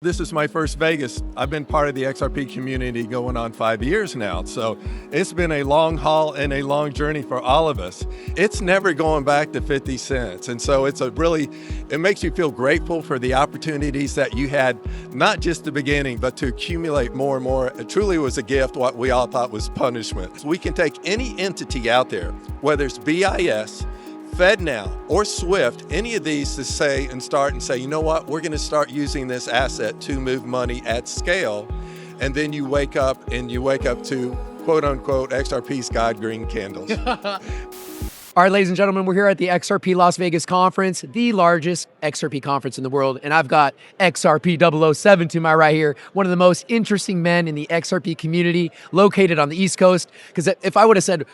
This is my first Vegas. I've been part of the XRP community going on 5 years now. So it's been a long haul and a long journey for all of us. It's never going back to 50 cents. And so it makes you feel grateful for the opportunities that you had, not just the beginning, but to accumulate more and more. It truly was a gift, what we all thought was punishment. We can take any entity out there, whether it's BIS, FedNow, or SWIFT, any of these to say, you know what, we're going to start using this asset to move money at scale. And then you wake up to quote unquote XRP's God green candles. All right, ladies and gentlemen, we're here at the XRP Las Vegas conference, the largest XRP conference in the world. And I've got XRP 007 to my right here, one of the most interesting men in the XRP community, located on the East Coast. Because if I would have said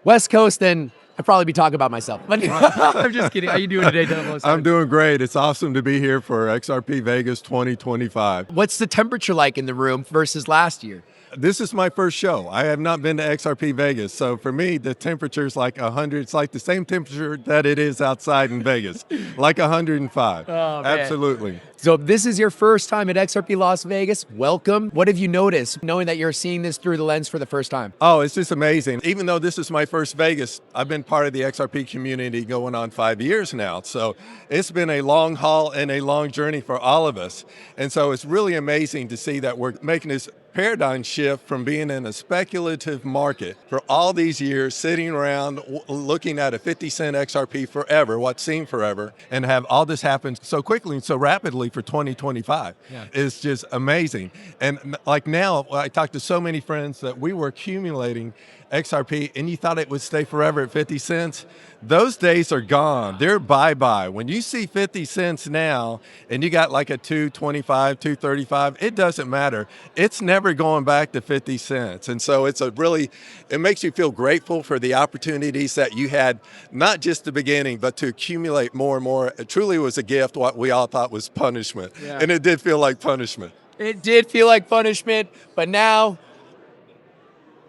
West Coast, then I'd probably be talking about myself. But I'm just kidding. How you doing today, 007? I'm doing great. It's awesome to be here for XRP Vegas 2025. What's the temperature like in the room versus last year? This is my first show. I have not been to XRP Vegas. So for me, the temperature is like 100. It's like the same temperature that it is outside in Vegas, like 105. Oh, man. Absolutely. So this is your first time at XRP Las Vegas. Welcome. What have you noticed knowing that you're seeing this through the lens for the first time? Oh, it's just amazing. Even though this is my first Vegas, I've been part of the XRP community going on 5 years now. So it's been a long haul and a long journey for all of us. And so it's really amazing to see that we're making this paradigm shift from being in a speculative market for all these years, sitting around looking at a 50-cent XRP forever, what seemed forever, and have all this happen so quickly and so rapidly for 2025. Yeah. It's just amazing. And like now, I talked to so many friends that we were accumulating XRP and you thought it would stay forever at 50 cents. Those days are gone. They're bye-bye. When you see 50 cents now and you got like a 225, 235, it doesn't matter. It's never going back to 50 cents. And so it makes you feel grateful for the opportunities that you had, not just the beginning, but to accumulate more and more. It truly was a gift, what we all thought was punishment. Yeah. And it did feel like punishment. It did feel like punishment, but now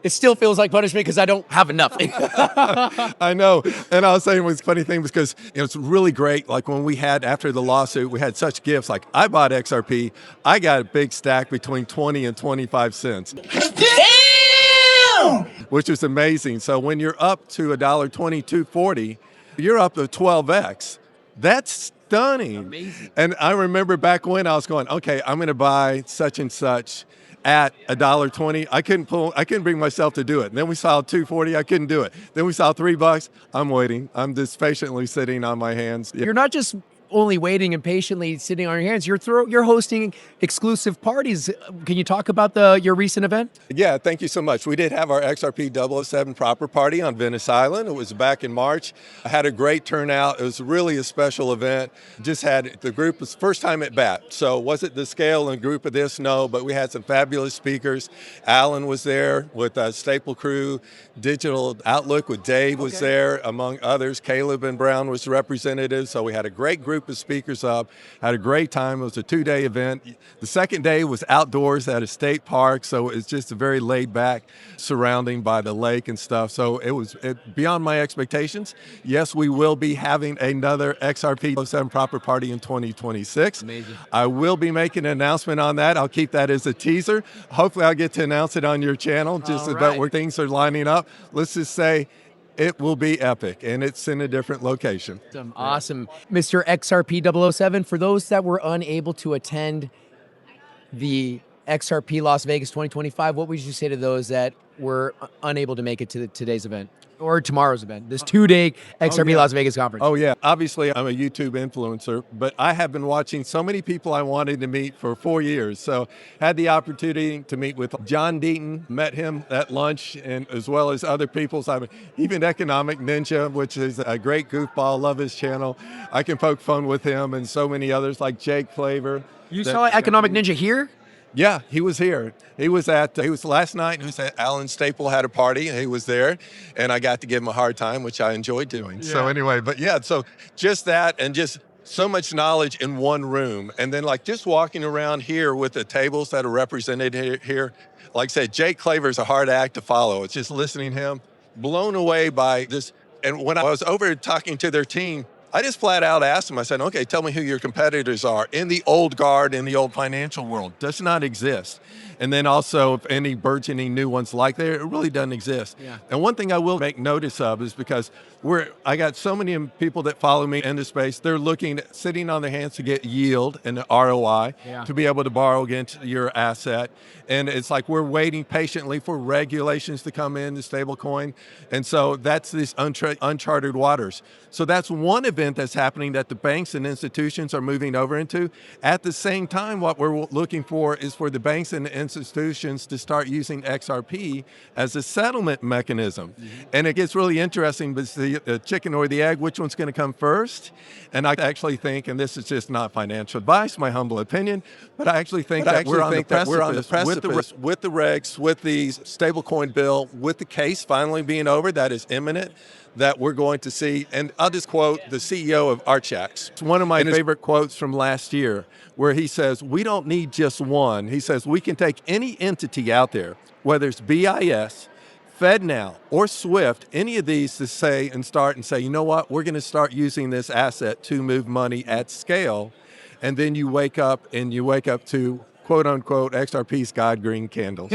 it still feels like punishment because I don't have enough. I know. And I was saying it was a funny thing because it's really great. Like when we had, after the lawsuit, we had such gifts. Like I bought XRP. I got a big stack between 20 and 25 cents. Damn! Which is amazing. So when you're up to $1.22, $2.40, you're up to 12x. That's stunning. Amazing. And I remember back when I was going, okay, I'm going to buy such and such at $1.20, I couldn't bring myself to do it. And then we saw $2.40, I couldn't do it. Then we saw $3, I'm waiting. I'm just patiently sitting on my hands. You're not just only waiting and patiently sitting on your hands. You're hosting exclusive parties. Can you talk about your recent event? Yeah, thank you so much. We did have our XRP 007 proper party on Venice Island. It was back in March. I had a great turnout. It was really a special event. Just had the group was first time at bat. So was it the scale and group of this? No, but we had some fabulous speakers. Alan was there with Staple Crew, Digital Outlook with Dave was there, among others. Caleb and Brown was representative. So we had a great group of speakers up, had a great time. It was a 2-day event. The second day was outdoors at a state park, so it's just a very laid back surrounding by the lake and stuff. So it was beyond my expectations. Yes, we will be having another XRP 07 proper party in 2026. Amazing. I will be making an announcement on that. I'll keep that as a teaser. Hopefully I'll get to announce it on your channel, just about where things are lining up. Let's just say it will be epic, and it's in a different location. Awesome. Mr. XRP 007, for those that were unable to attend the XRP Las Vegas 2025, what would you say to those that were unable to make it to today's event? Or tomorrow's event, this 2-day XRP Las Vegas conference. Oh yeah, obviously I'm a YouTube influencer, but I have been watching so many people I wanted to meet for 4 years. So had the opportunity to meet with John Deaton, met him at lunch, and as well as other people. So even Economic Ninja, which is a great goofball, love his channel. I can poke fun with him and so many others like Jake Flavor. You saw Economic Ninja here? Yeah, he was here. He was last night. He was at Alan Staple had a party and he was there, and I got to give him a hard time, which I enjoyed doing. Yeah. So anyway, but yeah, so just that and just so much knowledge in one room. And then like just walking around here with the tables that are represented here, like I said, Jake Claver's a hard act to follow. It's just listening to him, blown away by this. And when I was over talking to their team, I just flat out asked them, I said, okay, tell me who your competitors are in the old guard, in the old financial world. Does not exist. And then also, if any burgeoning new ones like there, it really doesn't exist. Yeah. And one thing I will make notice of is because I got so many people that follow me in this space, they're sitting on their hands to get yield and the ROI to be able to borrow against your asset. And it's like we're waiting patiently for regulations to come in, the stablecoin. And so that's this uncharted waters. So that's one event that's happening that the banks and institutions are moving over into. At the same time, what we're looking for is for the banks and the institutions to start using XRP as a settlement mechanism. And it gets really interesting, but it's the chicken or the egg, which one's going to come first? And I actually think, and this is just not financial advice, my humble opinion, but I actually think that we're on the precipice with the regs, with the stablecoin bill, with the case finally being over, that is imminent, that we're going to see. And I'll just quote the CEO of Archax. It's one of my favorite quotes from last year, where he says, we don't need just one. He says, we can take any entity out there, whether it's BIS, FedNow, or SWIFT, any of these to say, you know what, we're going to start using this asset to move money at scale. And then you wake up to quote unquote XRP's God green candles.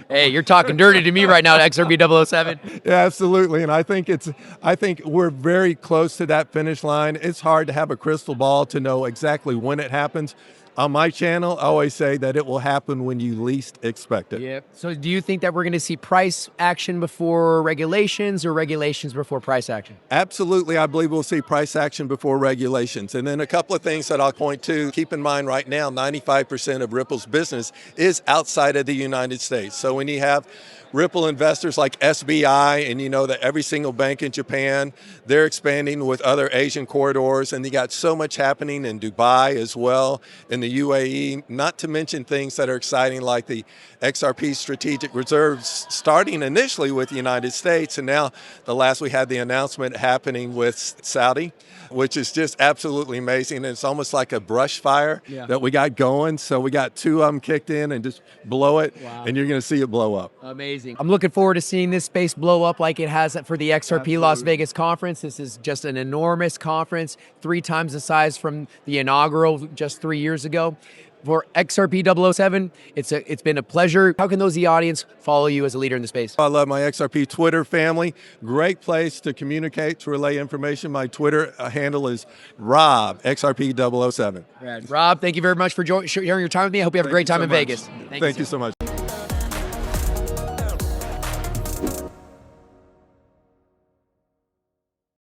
Hey, you're talking dirty to me right now, XRP 007. Yeah, absolutely. And I think we're very close to that finish line. It's hard to have a crystal ball to know exactly when it happens. On my channel, I always say that it will happen when you least expect it. Yep. So do you think that we're going to see price action before regulations or regulations before price action? Absolutely. I believe we'll see price action before regulations. And then a couple of things that I'll point to. Keep in mind right now, 95% of Ripple's business is outside of the United States. So when you have Ripple investors like SBI, and you know that every single bank in Japan, they're expanding with other Asian corridors, and you got so much happening in Dubai as well, in the UAE, not to mention things that are exciting like the XRP strategic reserves starting initially with the United States, and now we had the announcement happening with Saudi, which is just absolutely amazing. And it's almost like a brush fire that we got going. So we got two of them kicked in and just blow it, and you're going to see it blow up. Amazing. I'm looking forward to seeing this space blow up like it has for the XRP Las Vegas conference. This is just an enormous conference, 3 times the size from the inaugural just 3 years ago. For XRP 007, it's been a pleasure. How can those in the audience follow you as a leader in the space? I love my XRP Twitter family. Great place to communicate, to relay information. My Twitter handle is Rob, XRP 007. Rob, thank you very much for sharing your time with me. I hope you have a great time in Vegas. Thank you so much.